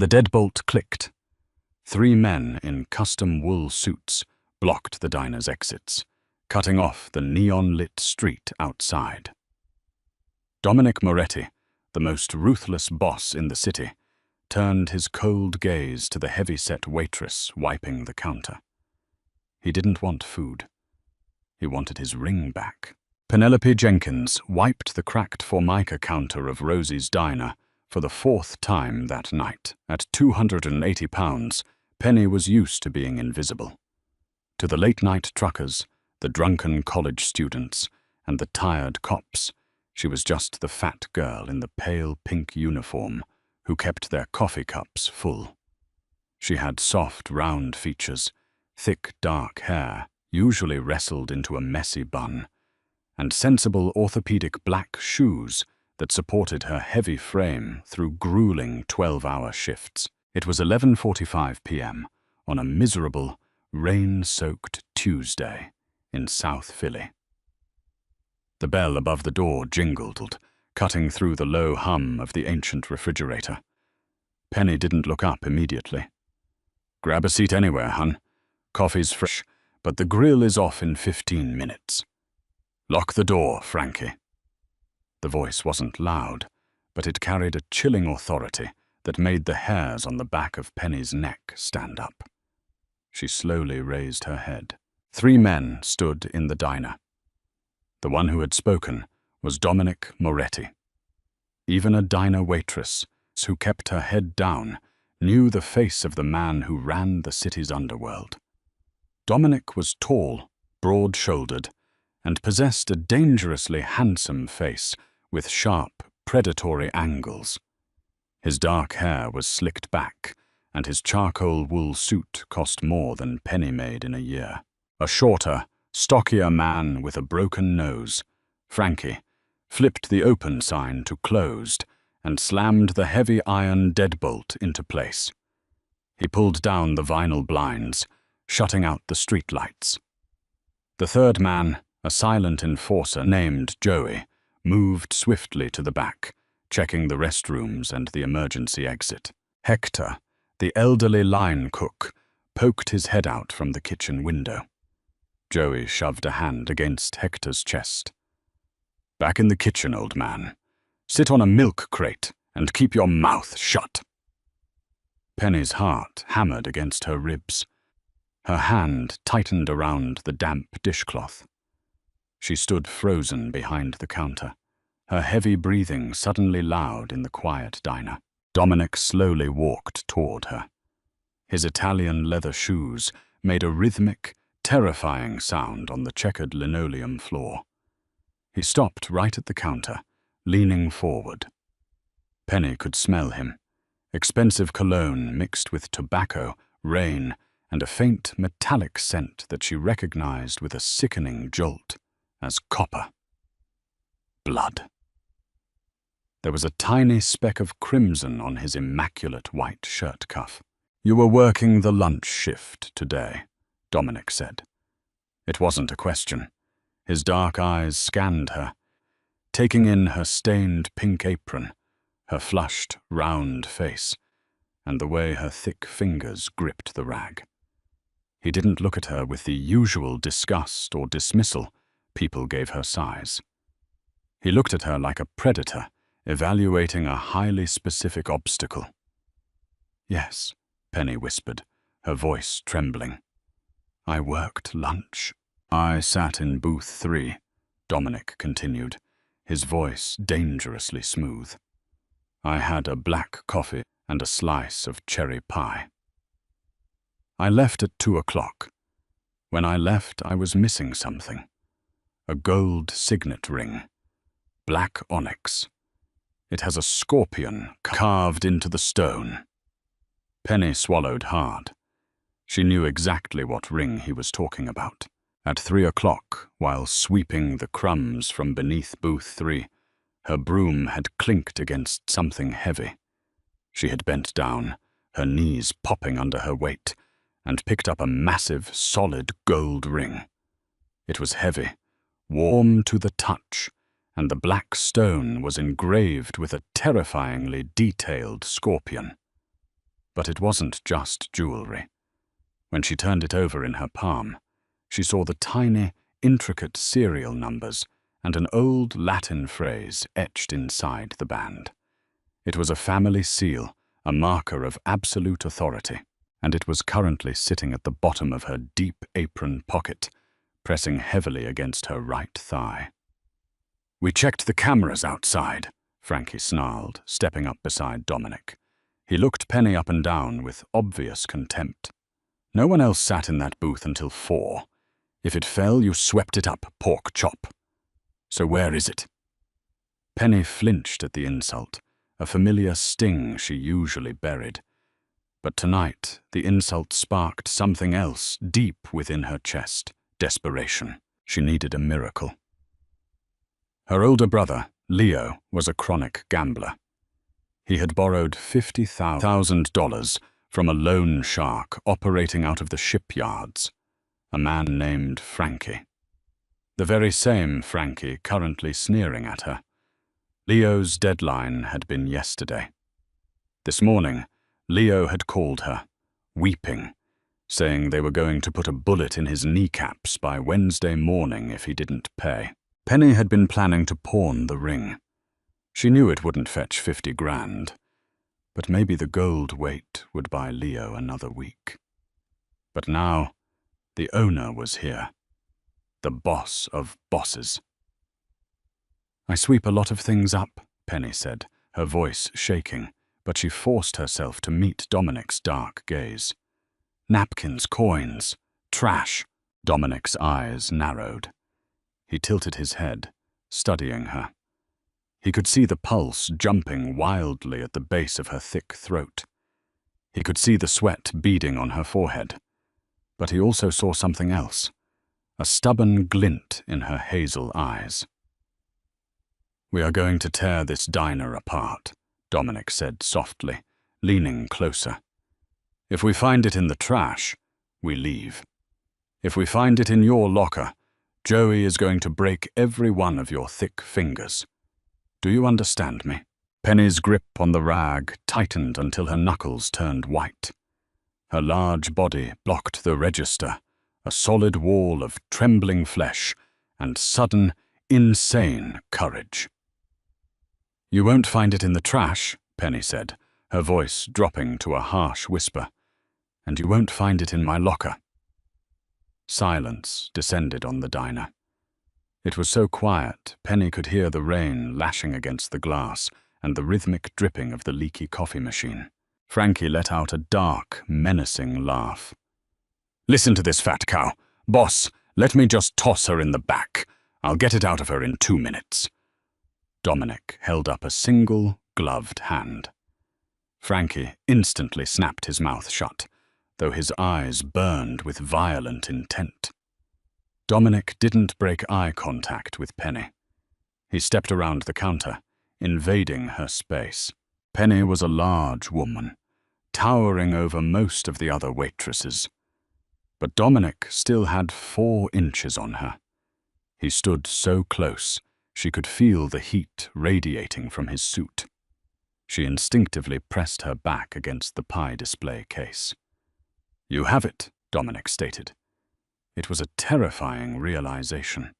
The deadbolt clicked. 3 men in custom wool suits blocked the diner's exits, cutting off the neon-lit street outside. Dominic Moretti, the most ruthless boss in the city, turned his cold gaze to the heavy-set waitress wiping the counter. He didn't want food. He wanted his ring back. Penelope Jenkins wiped the cracked Formica counter of Rosie's diner for the 4th time that night. At 280 pounds, Penny was used to being invisible. To the late-night truckers, the drunken college students, and the tired cops, she was just the fat girl in the pale pink uniform who kept their coffee cups full. She had soft, round features, thick, dark hair, usually wrestled into a messy bun, and sensible orthopedic black shoes that supported her heavy frame through grueling 12-hour shifts. It was 11:45 p.m. on a miserable, rain-soaked Tuesday in South Philly. The bell above the door jingled, cutting through the low hum of the ancient refrigerator. Penny didn't look up immediately. "Grab a seat anywhere, hun. Coffee's fresh, but the grill is off in 15 minutes. Lock the door, Frankie." The voice wasn't loud, but it carried a chilling authority that made the hairs on the back of Penny's neck stand up. She slowly raised her head. 3 men stood in the diner. The one who had spoken was Dominic Moretti. Even a diner waitress, who kept her head down, knew the face of the man who ran the city's underworld. Dominic was tall, broad-shouldered, and possessed a dangerously handsome face with sharp, predatory angles. His dark hair was slicked back, and his charcoal wool suit cost more than Penny made in a year. A shorter, stockier man with a broken nose, Frankie, flipped the open sign to closed and slammed the heavy iron deadbolt into place. He pulled down the vinyl blinds, shutting out the streetlights. The third man, a silent enforcer named Joey, moved swiftly to the back, checking the restrooms and the emergency exit. Hector, the elderly line cook, poked his head out from the kitchen window. Joey shoved a hand against Hector's chest. "Back in the kitchen, old man. Sit on a milk crate and keep your mouth shut." Penny's heart hammered against her ribs. Her hand tightened around the damp dishcloth. She stood frozen behind the counter, her heavy breathing suddenly loud in the quiet diner. Dominic slowly walked toward her. His Italian leather shoes made a rhythmic, terrifying sound on the checkered linoleum floor. He stopped right at the counter, leaning forward. Penny could smell him. Expensive cologne mixed with tobacco, rain, and a faint metallic scent that she recognized with a sickening jolt as copper. Blood. There was a tiny speck of crimson on his immaculate white shirt cuff. "You were working the lunch shift today," Dominic said. It wasn't a question. His dark eyes scanned her, taking in her stained pink apron, her flushed, round face, and the way her thick fingers gripped the rag. He didn't look at her with the usual disgust or dismissal people gave her size. He looked at her like a predator, evaluating a highly specific obstacle. "Yes," Penny whispered, her voice trembling. "I worked lunch." "I sat in booth 3, Dominic continued, his voice dangerously smooth. "I had a black coffee and a slice of cherry pie. I left at 2 o'clock. When I left, I was missing something. A gold signet ring, black onyx. It has a scorpion carved into the stone." Penny swallowed hard. She knew exactly what ring he was talking about. At 3 o'clock, while sweeping the crumbs from beneath booth 3, her broom had clinked against something heavy. She had bent down, her knees popping under her weight, and picked up a massive, solid gold ring. It was heavy, warm to the touch, and the black stone was engraved with a terrifyingly detailed scorpion. But it wasn't just jewelry. When she turned it over in her palm, she saw the tiny, intricate serial numbers and an old Latin phrase etched inside the band. It was a family seal, a marker of absolute authority, and it was currently sitting at the bottom of her deep apron pocket, pressing heavily against her right thigh. "We checked the cameras outside," Frankie snarled, stepping up beside Dominic. He looked Penny up and down with obvious contempt. "No one else sat in that booth until 4. If it fell, you swept it up, pork chop. So where is it?" Penny flinched at the insult, a familiar sting she usually buried. But tonight, the insult sparked something else deep within her chest, desperation. She needed a miracle. Her older brother, Leo, was a chronic gambler. He had borrowed $50,000 from a loan shark operating out of the shipyards, a man named Frankie. The very same Frankie currently sneering at her. Leo's deadline had been yesterday. This morning, Leo had called her, weeping, saying they were going to put a bullet in his kneecaps by Wednesday morning if he didn't pay. Penny had been planning to pawn the ring. She knew it wouldn't fetch 50 grand, but maybe the gold weight would buy Leo another week. But now, the owner was here, the boss of bosses. "I sweep a lot of things up," Penny said, her voice shaking, but she forced herself to meet Dominic's dark gaze. "Napkins, coins, trash." Dominic's eyes narrowed. He tilted his head, studying her. He could see the pulse jumping wildly at the base of her thick throat. He could see the sweat beading on her forehead. But he also saw something else, a stubborn glint in her hazel eyes. "We are going to tear this diner apart," Dominic said softly, leaning closer. "If we find it in the trash, we leave. If we find it in your locker, Joey is going to break every one of your thick fingers. Do you understand me?" Penny's grip on the rag tightened until her knuckles turned white. Her large body blocked the register, a solid wall of trembling flesh and sudden, insane courage. "You won't find it in the trash," Penny said, her voice dropping to a harsh whisper. "And you won't find it in my locker." Silence descended on the diner. It was so quiet, Penny could hear the rain lashing against the glass and the rhythmic dripping of the leaky coffee machine. Frankie let out a dark, menacing laugh. "Listen to this fat cow. Boss, let me just toss her in the back. I'll get it out of her in 2 minutes." Dominic held up a single, gloved hand. Frankie instantly snapped his mouth shut, though his eyes burned with violent intent. Dominic didn't break eye contact with Penny. He stepped around the counter, invading her space. Penny was a large woman, towering over most of the other waitresses. But Dominic still had 4 inches on her. He stood so close, she could feel the heat radiating from his suit. She instinctively pressed her back against the pie display case. "You have it," Dominic stated. It was a terrifying realization.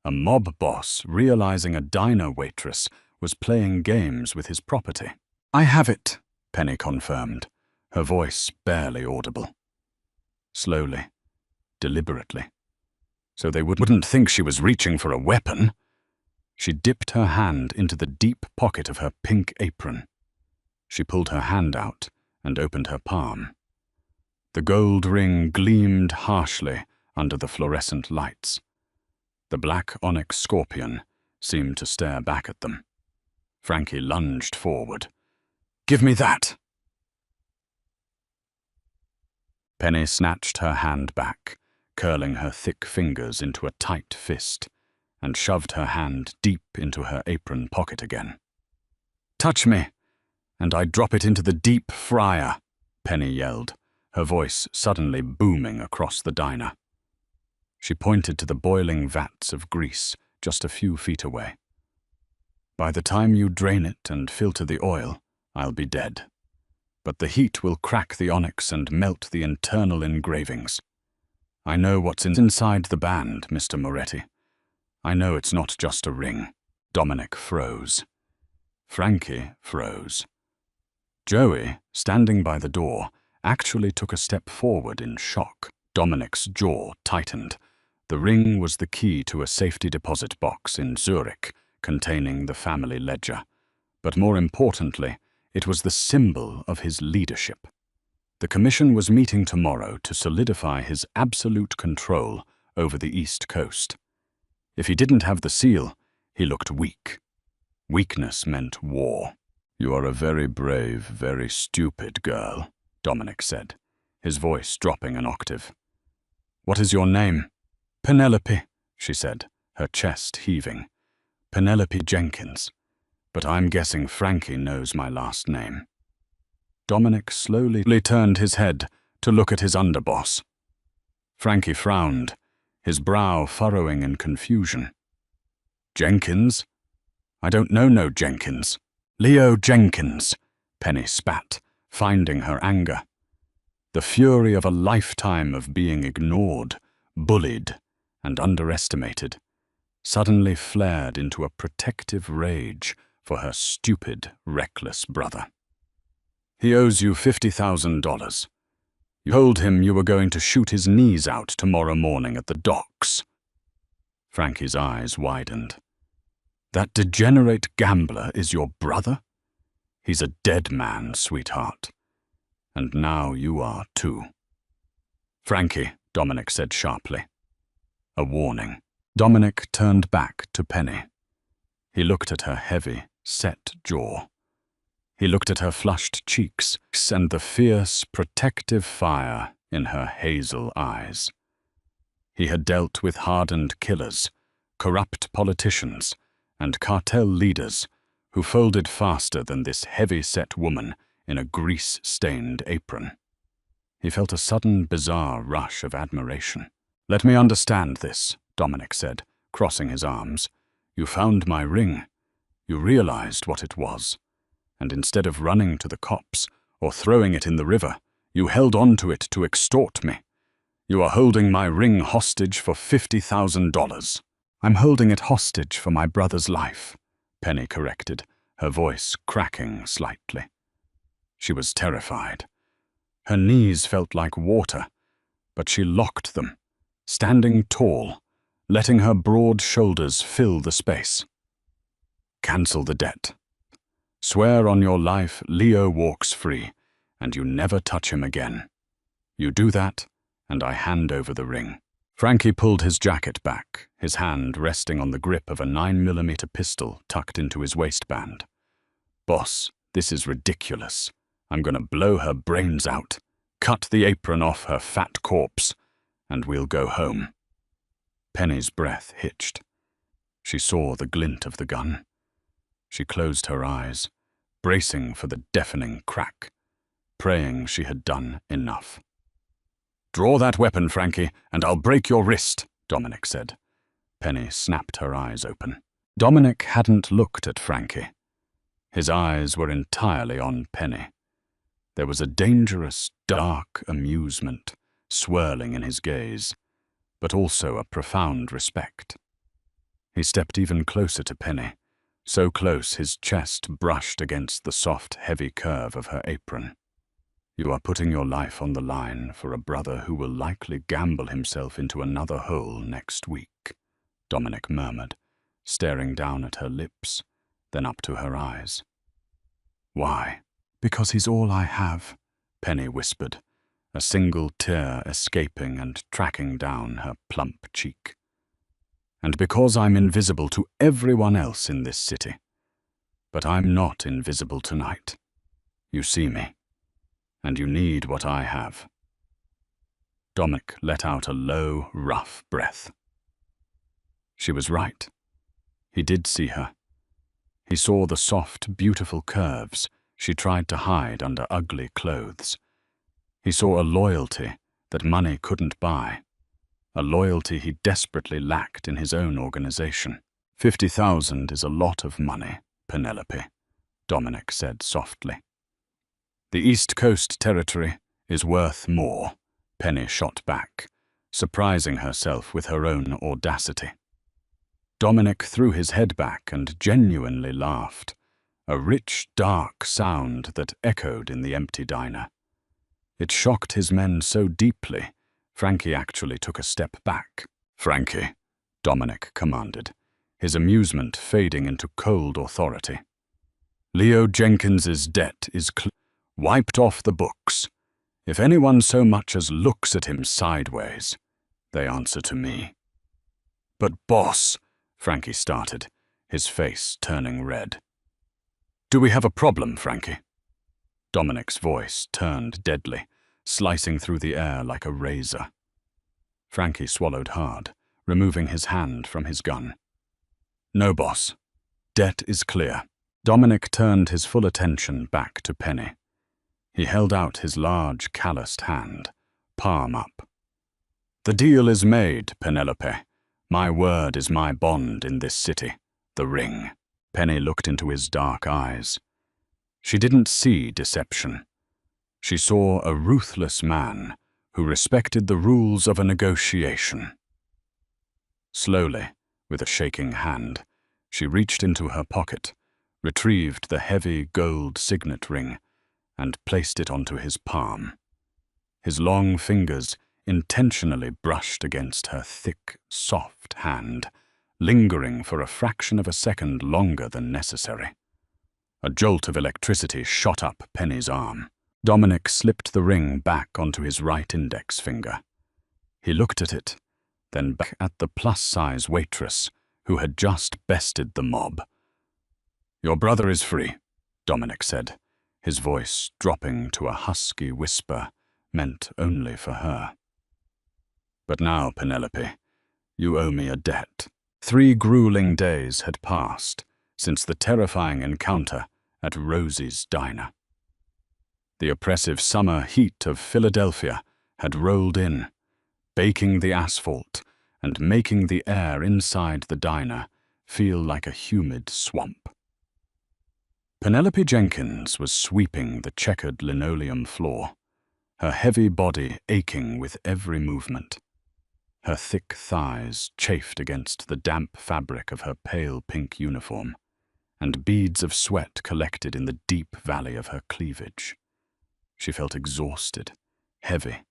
A mob boss realizing a diner waitress was playing games with his property. "I have it," Penny confirmed, her voice barely audible. Slowly, deliberately, so they wouldn't think she was reaching for a weapon. She dipped her hand into the deep pocket of her pink apron. She pulled her hand out and opened her palm. The gold ring gleamed harshly under the fluorescent lights. The black onyx scorpion seemed to stare back at them. Frankie lunged forward. "Give me that!" Penny snatched her hand back, curling her thick fingers into a tight fist, and shoved her hand deep into her apron pocket again. "Touch me, and I drop it into the deep fryer," Penny yelled, her voice suddenly booming across the diner. She pointed to the boiling vats of grease just a few feet away. "By the time you drain it and filter the oil, I'll be dead. but the heat will crack the onyx and melt the internal engravings. I know what's inside the band, Mr. Moretti. I know it's not just a ring. Dominic froze. Frankie froze. Joey, standing by the door, actually took a step forward in shock. Dominic's jaw tightened. The ring was the key to a safety deposit box in Zurich containing the family ledger. But more importantly, it was the symbol of his leadership. The commission was meeting tomorrow to solidify his absolute control over the East Coast. If he didn't have the seal, he looked weak. Weakness meant war. "You are a very brave, very stupid girl," Dominic said, his voice dropping an octave. "What is your name?" "Penelope," she said, her chest heaving. "Penelope Jenkins. But I'm guessing Frankie knows my last name." Dominic slowly turned his head to look at his underboss. Frankie frowned, his brow furrowing in confusion. "Jenkins? I don't know no Jenkins." "Leo Jenkins," Penny spat, finding her anger. The fury of a lifetime of being ignored, bullied, and underestimated suddenly flared into a protective rage for her stupid, reckless brother. "He owes you $50,000. You told him you were going to shoot his knees out tomorrow morning at the docks." Frankie's eyes widened. "That degenerate gambler is your brother? He's a dead man, sweetheart. And now you are too." "Frankie," Dominic said sharply. A warning. Dominic turned back to Penny. He looked at her heavy, set jaw. He looked at her flushed cheeks and the fierce, protective fire in her hazel eyes. He had dealt with hardened killers, corrupt politicians, and cartel leaders who folded faster than this heavy-set woman in a grease-stained apron. He felt a sudden, bizarre rush of admiration. "Let me understand this," Dominic said, crossing his arms. "You found my ring. You realized what it was. And instead of running to the cops or throwing it in the river, you held on to it to extort me. You are holding my ring hostage for $50,000. "I'm holding it hostage for my brother's life," Penny corrected, her voice cracking slightly. She was terrified. Her knees felt like water, but she locked them, standing tall, letting her broad shoulders fill the space. "Cancel the debt. Swear on your life Leo walks free, and you never touch him again. You do that, and I hand over the ring." Frankie pulled his jacket back, his hand resting on the grip of a 9mm pistol tucked into his waistband. "Boss, this is ridiculous. I'm gonna blow her brains out, cut the apron off her fat corpse, and we'll go home." Penny's breath hitched. She saw the glint of the gun. She closed her eyes, bracing for the deafening crack, praying she had done enough. "Draw that weapon, Frankie, and I'll break your wrist," Dominic said. Penny snapped her eyes open. Dominic hadn't looked at Frankie. His eyes were entirely on Penny. There was a dangerous, dark amusement swirling in his gaze, but also a profound respect. He stepped even closer to Penny, so close his chest brushed against the soft, heavy curve of her apron. "You are putting your life on the line for a brother who will likely gamble himself into another hole next week," Dominic murmured, staring down at her lips, then up to her eyes. "Why?" "Because he's all I have," Penny whispered, a single tear escaping and tracking down her plump cheek. "And because I'm invisible to everyone else in this city. But I'm not invisible tonight. You see me, and you need what I have." Dominic let out a low, rough breath. She was right. He did see her. He saw the soft, beautiful curves she tried to hide under ugly clothes. He saw a loyalty that money couldn't buy, a loyalty he desperately lacked in his own organization. "50,000 is a lot of money, Penelope," Dominic said softly. The East Coast territory is worth more, Penny shot back, surprising herself with her own audacity. Dominic threw his head back and genuinely laughed, a rich, dark sound that echoed in the empty diner. It shocked his men so deeply, Frankie actually took a step back. "Frankie," Dominic commanded, his amusement fading into cold authority. "Leo Jenkins's debt is wiped off the books. If anyone so much as looks at him sideways, they answer to me." "But boss," Frankie started, his face turning red. "Do we have a problem, Frankie?" Dominic's voice turned deadly, slicing through the air like a razor. Frankie swallowed hard, removing his hand from his gun. "No, boss. Debt is clear." Dominic turned his full attention back to Penny. He held out his large, calloused hand, palm up. "The deal is made, Penelope. My word is my bond in this city, the ring." Penny looked into his dark eyes. She didn't see deception. She saw a ruthless man who respected the rules of a negotiation. Slowly, with a shaking hand, she reached into her pocket, retrieved the heavy gold signet ring, and placed it onto his palm. His long fingers intentionally brushed against her thick, soft hand, lingering for a fraction of a second longer than necessary. A jolt of electricity shot up Penny's arm. Dominic slipped the ring back onto his right index finger. He looked at it, then back at the plus-size waitress who had just bested the mob. "Your brother is free," Dominic said, his voice dropping to a husky whisper meant only for her. "But now, Penelope, you owe me a debt." 3 grueling days had passed since the terrifying encounter at Rosie's diner. The oppressive summer heat of Philadelphia had rolled in, baking the asphalt and making the air inside the diner feel like a humid swamp. Penelope Jenkins was sweeping the checkered linoleum floor, her heavy body aching with every movement. Her thick thighs chafed against the damp fabric of her pale pink uniform, and beads of sweat collected in the deep valley of her cleavage. She felt exhausted, heavy,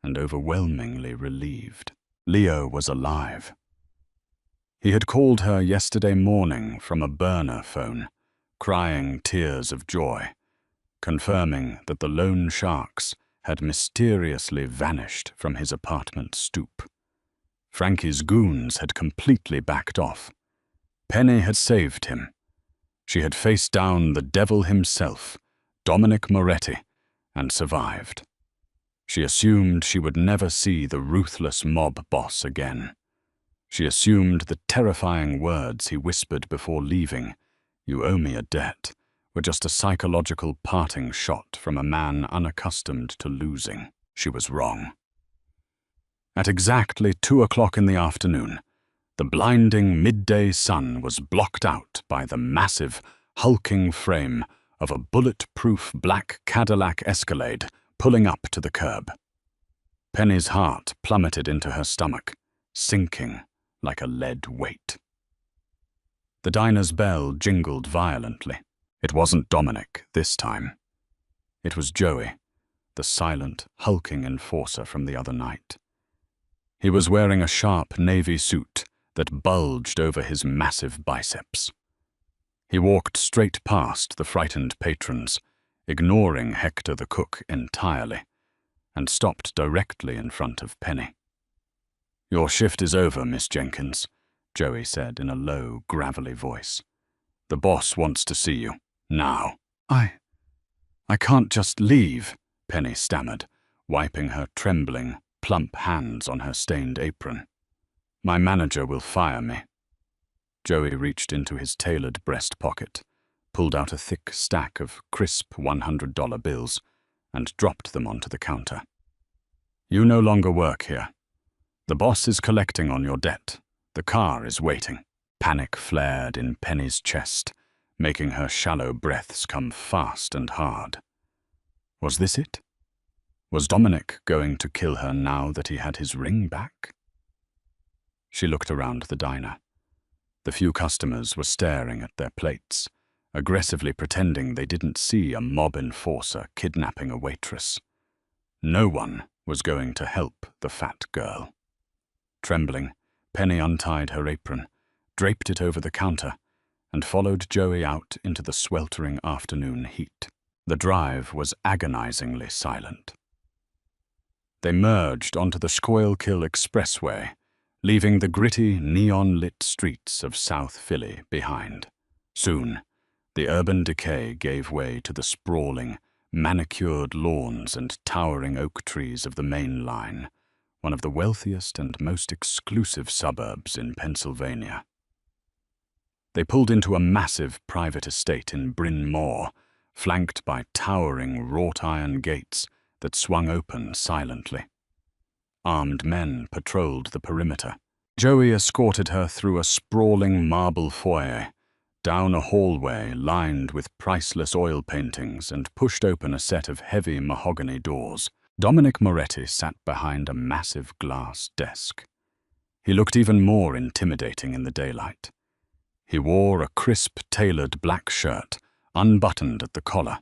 and overwhelmingly relieved. Leo was alive. He had called her yesterday morning from a burner phone, crying tears of joy, confirming that the loan sharks had mysteriously vanished from his apartment stoop. Frankie's goons had completely backed off. Penny had saved him. She had faced down the devil himself, Dominic Moretti, and survived. She assumed she would never see the ruthless mob boss again. She assumed the terrifying words he whispered before leaving, "You owe me a debt," were just a psychological parting shot from a man unaccustomed to losing. She was wrong. At exactly 2 o'clock in the afternoon, the blinding midday sun was blocked out by the massive, hulking frame of a bulletproof black Cadillac Escalade pulling up to the curb. Penny's heart plummeted into her stomach, sinking like a lead weight. The diner's bell jingled violently. It wasn't Dominic this time. It was Joey, the silent, hulking enforcer from the other night. He was wearing a sharp navy suit that bulged over his massive biceps. He walked straight past the frightened patrons, ignoring Hector the cook entirely, and stopped directly in front of Penny. "Your shift is over, Miss Jenkins," Joey said in a low, gravelly voice. "The boss wants to see you, now." I can't just leave," Penny stammered, wiping her trembling, plump hands on her stained apron. "My manager will fire me." Joey reached into his tailored breast pocket, pulled out a thick stack of crisp $100 bills, and dropped them onto the counter. "You no longer work here. The boss is collecting on your debt. The car is waiting." Panic flared in Penny's chest, making her shallow breaths come fast and hard. Was this it? Was Dominic going to kill her now that he had his ring back? She looked around the diner. The few customers were staring at their plates, aggressively pretending they didn't see a mob enforcer kidnapping a waitress. No one was going to help the fat girl. Trembling, Penny untied her apron, draped it over the counter, and followed Joey out into the sweltering afternoon heat. The drive was agonizingly silent. They merged onto the Schuylkill Expressway, leaving the gritty, neon-lit streets of South Philly behind. Soon, the urban decay gave way to the sprawling, manicured lawns and towering oak trees of the main line, one of the wealthiest and most exclusive suburbs in Pennsylvania. They pulled into a massive private estate in Bryn Mawr, flanked by towering wrought-iron gates that swung open silently. Armed men patrolled the perimeter. Joey escorted her through a sprawling marble foyer, down a hallway lined with priceless oil paintings, and pushed open a set of heavy mahogany doors. Dominic Moretti sat behind a massive glass desk. He looked even more intimidating in the daylight. He wore a crisp, tailored black shirt, unbuttoned at the collar,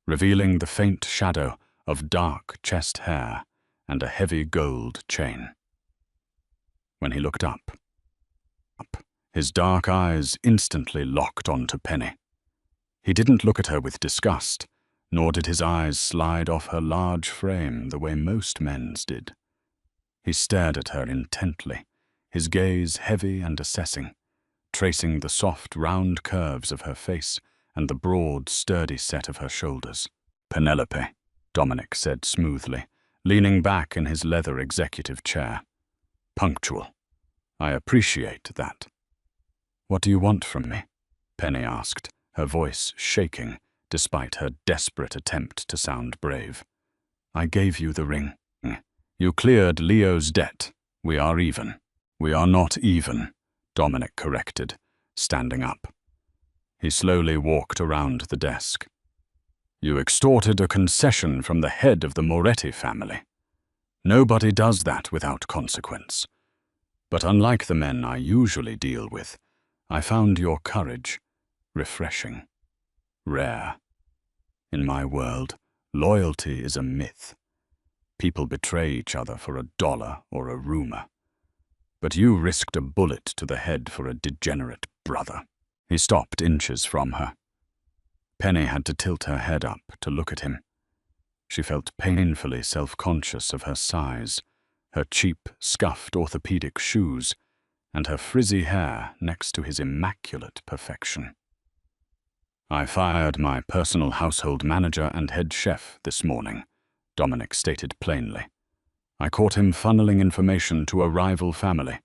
revealing the faint shadow of dark chest hair and a heavy gold chain. When he looked up, his dark eyes instantly locked onto Penny. He didn't look at her with disgust, nor did his eyes slide off her large frame the way most men's did. He stared at her intently, his gaze heavy and assessing, tracing the soft, round curves of her face and the broad, sturdy set of her shoulders. "Penelope," Dominic said smoothly, leaning back in his leather executive chair. "Punctual. I appreciate that." "What do you want from me?" Penny asked, her voice shaking despite her desperate attempt to sound brave. "I gave you the ring. You cleared Leo's debt. We are even." "We are not even," Dominic corrected, standing up. He slowly walked around the desk. "You extorted a concession from the head of the Moretti family. Nobody does that without consequence. But unlike the men I usually deal with, I found your courage refreshing, rare. In my world, loyalty is a myth. People betray each other for $1 or a rumor. But you risked a bullet to the head for a degenerate brother." He stopped inches from her. Penny had to tilt her head up to look at him. She felt painfully self-conscious of her size, her cheap, scuffed orthopedic shoes, and her frizzy hair next to his immaculate perfection. "I fired my personal household manager and head chef this morning," Dominic stated plainly. "I caught him funneling information to a rival family.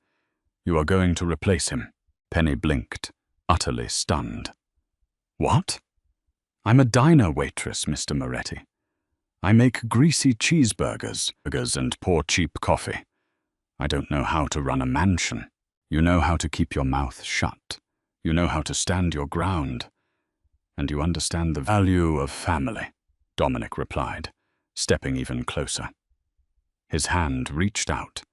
You are going to replace him." Penny blinked, utterly stunned. "What? I'm a diner waitress, Mr. Moretti. I make greasy cheeseburgers and pour cheap coffee. I don't know how to run a mansion. You know how to keep your mouth shut. You know how to stand your ground. And you understand the value of family," Dominic replied, stepping even closer. His hand reached out,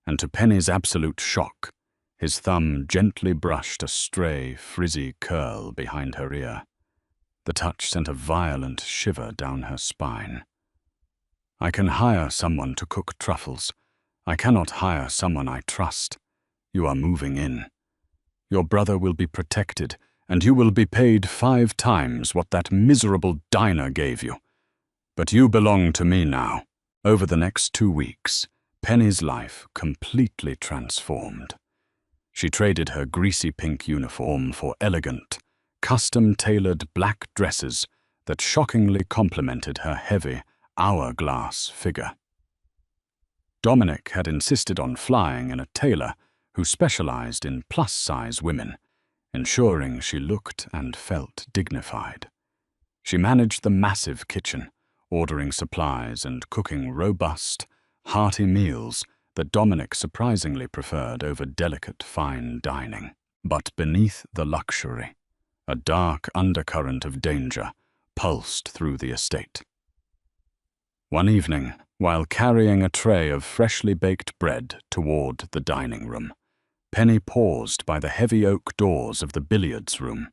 and to Penny's absolute shock, his thumb gently brushed a stray, frizzy curl behind her ear. The touch sent a violent shiver down her spine. "I can hire someone to cook truffles. I cannot hire someone I trust. You are moving in. Your brother will be protected, and you will be paid 5 times what that miserable diner gave you. But you belong to me now." Over the next 2 weeks, Penny's life completely transformed. She traded her greasy pink uniform for elegant, custom-tailored black dresses that shockingly complemented her heavy, hourglass figure. Dominic had insisted on flying in a tailor who specialized in plus-size women, ensuring she looked and felt dignified. She managed the massive kitchen, ordering supplies and cooking robust, hearty meals that Dominic surprisingly preferred over delicate fine dining. But beneath the luxury, a dark undercurrent of danger pulsed through the estate. One evening, while carrying a tray of freshly baked bread toward the dining room, Penny paused by the heavy oak doors of the billiards room.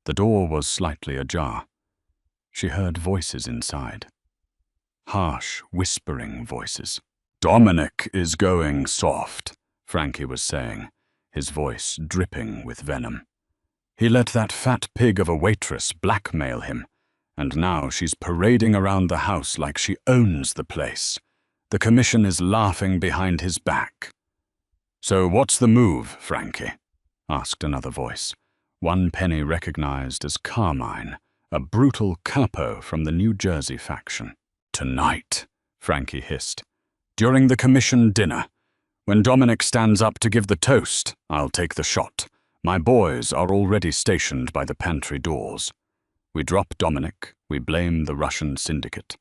The door was slightly ajar. She heard voices inside. Harsh, whispering voices. "Dominic is going soft," Frankie was saying, his voice dripping with venom. "He let that fat pig of a waitress blackmail him, and now she's parading around the house like she owns the place. The commission is laughing behind his back." "So what's the move, Frankie?" asked another voice, one Penny recognized as Carmine, a brutal capo from the New Jersey faction. "Tonight," Frankie hissed, "during the commission dinner, when Dominic stands up to give the toast, I'll take the shot. My boys are already stationed by the pantry doors. We drop Dominic, we blame the Russian syndicate,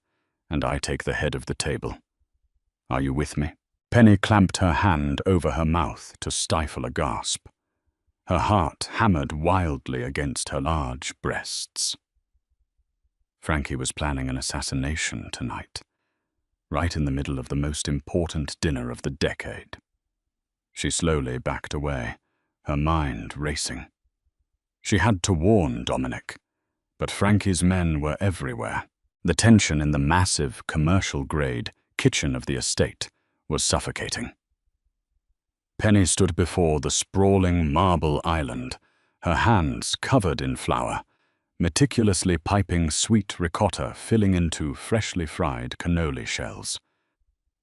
and I take the head of the table. Are you with me?" Penny clamped her hand over her mouth to stifle a gasp. Her heart hammered wildly against her large breasts. Frankie was planning an assassination tonight, right in the middle of the most important dinner of the decade. She slowly backed away, her mind racing. She had to warn Dominic, but Frankie's men were everywhere. The tension in the massive, commercial-grade kitchen of the estate was suffocating. Penny stood before the sprawling marble island, her hands covered in flour, meticulously piping sweet ricotta filling into freshly fried cannoli shells.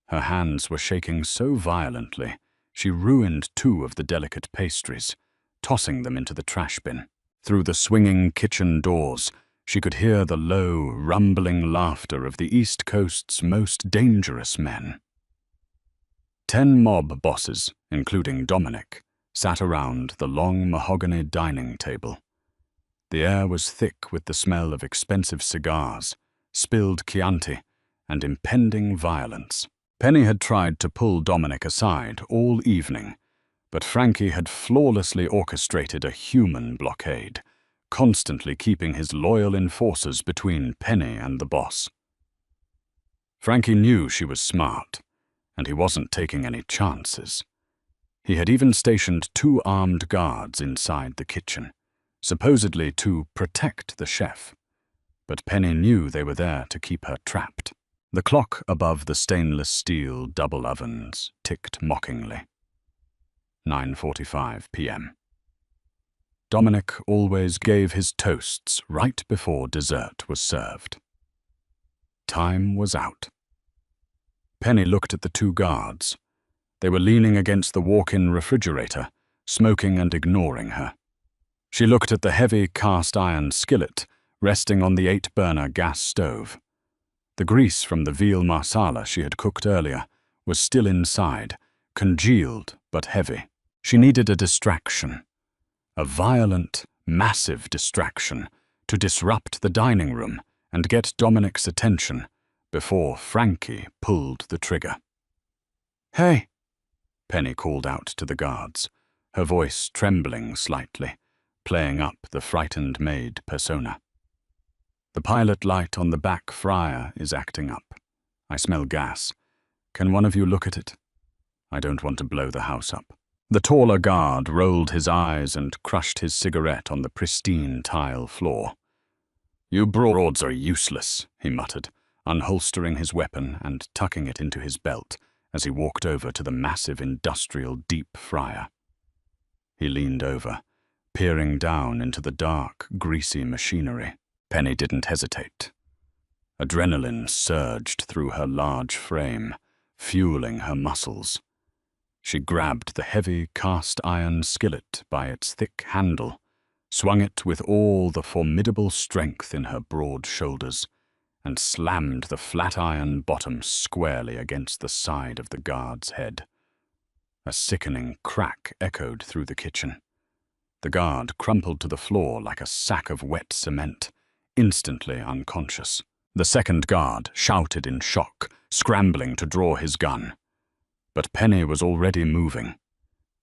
Her hands were shaking so violently, she ruined 2 of the delicate pastries, tossing them into the trash bin. Through the swinging kitchen doors, she could hear the low, rumbling laughter of the East Coast's most dangerous men. 10 mob bosses, including Dominic, sat around the long mahogany dining table. The air was thick with the smell of expensive cigars, spilled Chianti, and impending violence. Penny had tried to pull Dominic aside all evening, but Frankie had flawlessly orchestrated a human blockade, constantly keeping his loyal enforcers between Penny and the boss. Frankie knew she was smart, and he wasn't taking any chances. He had even stationed 2 armed guards inside the kitchen, supposedly to protect the chef, but Penny knew they were there to keep her trapped. The clock above the stainless steel double ovens ticked mockingly. 9:45 p.m. Dominic always gave his toasts right before dessert was served. Time was out. Penny looked at the 2 guards. They were leaning against the walk-in refrigerator, smoking and ignoring her. She looked at the heavy cast-iron skillet resting on the 8-burner gas stove. The grease from the veal marsala she had cooked earlier was still inside, congealed but heavy. She needed a distraction, a violent, massive distraction, to disrupt the dining room and get Dominic's attention before Frankie pulled the trigger. "Hey!" Penny called out to the guards, her voice trembling slightly, playing up the frightened maid persona. "The pilot light on the back fryer is acting up. I smell gas. Can one of you look at it? I don't want to blow the house up." The taller guard rolled his eyes and crushed his cigarette on the pristine tile floor. "You broads are useless," he muttered, unholstering his weapon and tucking it into his belt as he walked over to the massive industrial deep fryer. He leaned over, peering down into the dark, greasy machinery. Penny didn't hesitate. Adrenaline surged through her large frame, fueling her muscles. She grabbed the heavy cast-iron skillet by its thick handle, swung it with all the formidable strength in her broad shoulders, and slammed the flat iron bottom squarely against the side of the guard's head. A sickening crack echoed through the kitchen. The guard crumpled to the floor like a sack of wet cement, instantly unconscious. The second guard shouted in shock, scrambling to draw his gun. But Penny was already moving.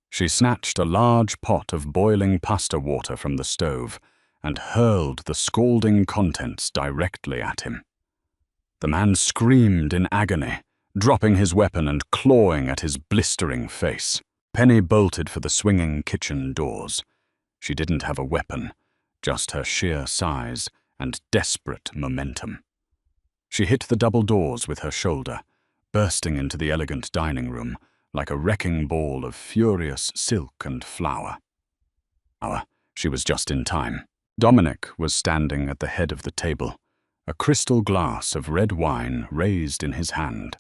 She snatched a large pot of boiling pasta water from the stove and hurled the scalding contents directly at him. The man screamed in agony, dropping his weapon and clawing at his blistering face. Penny bolted for the swinging kitchen doors. She didn't have a weapon, just her sheer size and desperate momentum. She hit the double doors with her shoulder, bursting into the elegant dining room like a wrecking ball of furious silk and flour. She was just in time. Dominic was standing at the head of the table, a crystal glass of red wine raised in his hand,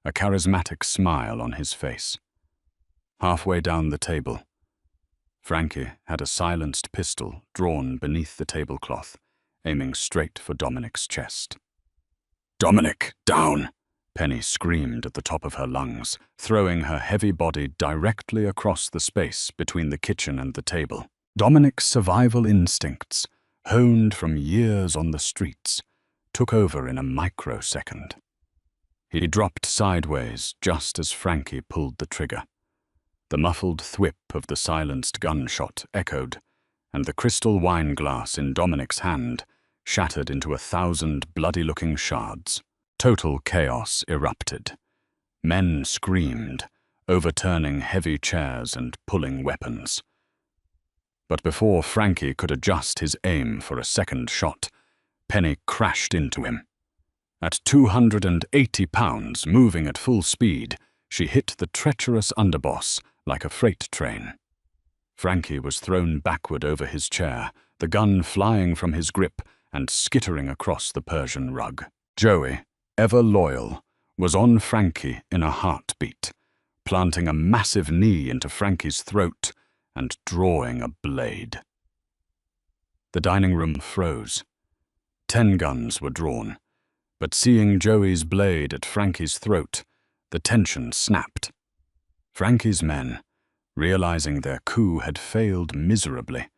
a charismatic smile on his face. Halfway down the table, Frankie had a silenced pistol drawn beneath the tablecloth, aiming straight for Dominic's chest. "Dominic, down!" Penny screamed at the top of her lungs, throwing her heavy body directly across the space between the kitchen and the table. Dominic's survival instincts, honed from years on the streets, took over in a microsecond. He dropped sideways just as Frankie pulled the trigger. The muffled thwip of the silenced gunshot echoed, and the crystal wine glass in Dominic's hand shattered into 1,000 bloody-looking shards. Total chaos erupted. Men screamed, overturning heavy chairs and pulling weapons. But before Frankie could adjust his aim for a second shot, Penny crashed into him. At 280 pounds, moving at full speed, she hit the treacherous underboss like a freight train. Frankie was thrown backward over his chair, the gun flying from his grip and skittering across the Persian rug. Joey, ever loyal, was on Frankie in a heartbeat, planting a massive knee into Frankie's throat and drawing a blade. The dining room froze. 10 guns were drawn, but seeing Joey's blade at Frankie's throat, the tension snapped. Frankie's men, realizing their coup had failed miserably,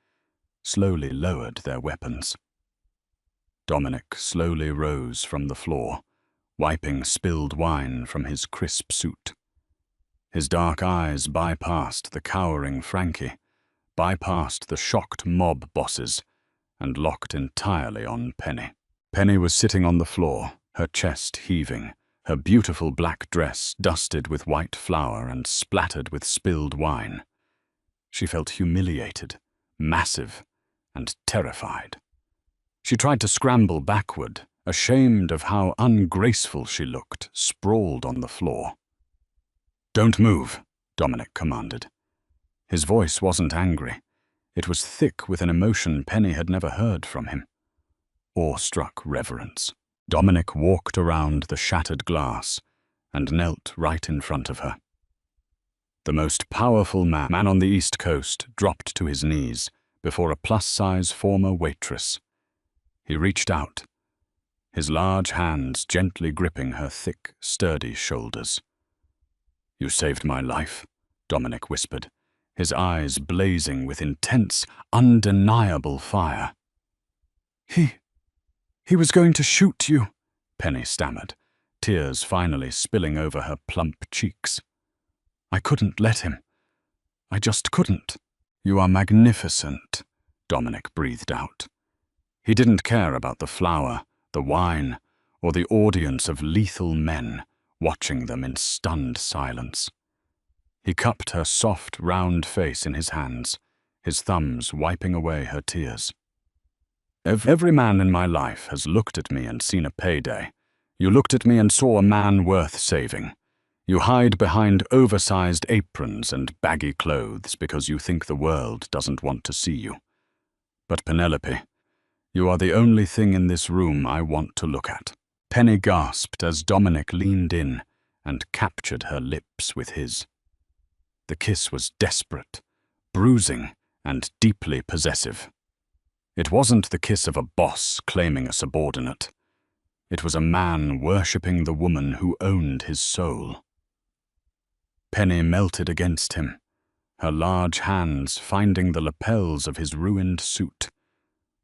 slowly lowered their weapons. Dominic slowly rose from the floor, wiping spilled wine from his crisp suit. His dark eyes bypassed the cowering Frankie, bypassed the shocked mob bosses, and locked entirely on Penny. Penny was sitting on the floor, her chest heaving, her beautiful black dress dusted with white flour and splattered with spilled wine. She felt humiliated, massive, and terrified. She tried to scramble backward, ashamed of how ungraceful she looked, sprawled on the floor. "Don't move," Dominic commanded. His voice wasn't angry. It was thick with an emotion Penny had never heard from him. Awe-struck reverence. Dominic walked around the shattered glass and knelt right in front of her. The most powerful man on the East Coast dropped to his knees before a plus-size former waitress. He reached out, his large hands gently gripping her thick, sturdy shoulders. "You saved my life," Dominic whispered, his eyes blazing with intense, undeniable fire. He was going to shoot you," Penny stammered, tears finally spilling over her plump cheeks. "I couldn't let him. I just couldn't." "You are magnificent," Dominic breathed out. He didn't care about the flour, the wine, or the audience of lethal men watching them in stunned silence. He cupped her soft, round face in his hands, his thumbs wiping away her tears. "Every man in my life has looked at me and seen a payday. You looked at me and saw a man worth saving. You hide behind oversized aprons and baggy clothes because you think the world doesn't want to see you. But Penelope, you are the only thing in this room I want to look at." Penny gasped as Dominic leaned in and captured her lips with his. The kiss was desperate, bruising, and deeply possessive. It wasn't the kiss of a boss claiming a subordinate. It was a man worshipping the woman who owned his soul. Penny melted against him, her large hands finding the lapels of his ruined suit,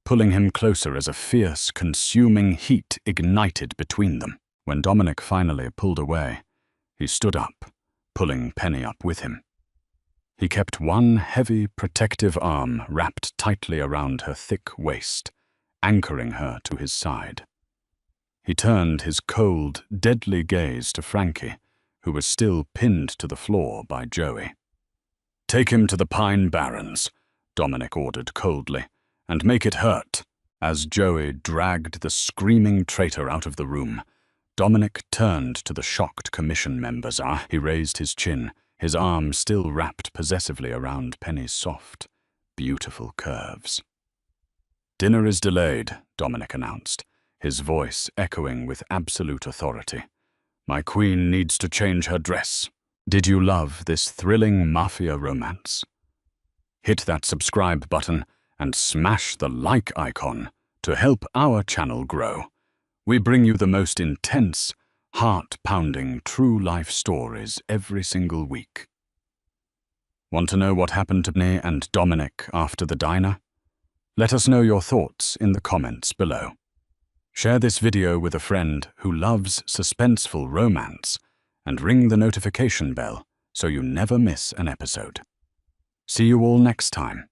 pulling him closer as a fierce, consuming heat ignited between them. When Dominic finally pulled away, he stood up, pulling Penny up with him. He kept one heavy, protective arm wrapped tightly around her thick waist, anchoring her to his side. He turned his cold, deadly gaze to Frankie, who was still pinned to the floor by Joey. "Take him to the Pine Barrens," Dominic ordered coldly, "and make it hurt." As Joey dragged the screaming traitor out of the room, Dominic turned to the shocked commission members. He raised his chin, his arm still wrapped possessively around Penny's soft, beautiful curves. "Dinner is delayed," Dominic announced, his voice echoing with absolute authority. "My queen needs to change her dress." Did you love this thrilling Mafia romance? Hit that subscribe button and smash the like icon to help our channel grow. We bring you the most intense, heart-pounding, true-life stories every single week. Want to know what happened to Penny and Dominic after the diner? Let us know your thoughts in the comments below. Share this video with a friend who loves suspenseful romance and ring the notification bell so you never miss an episode. See you all next time.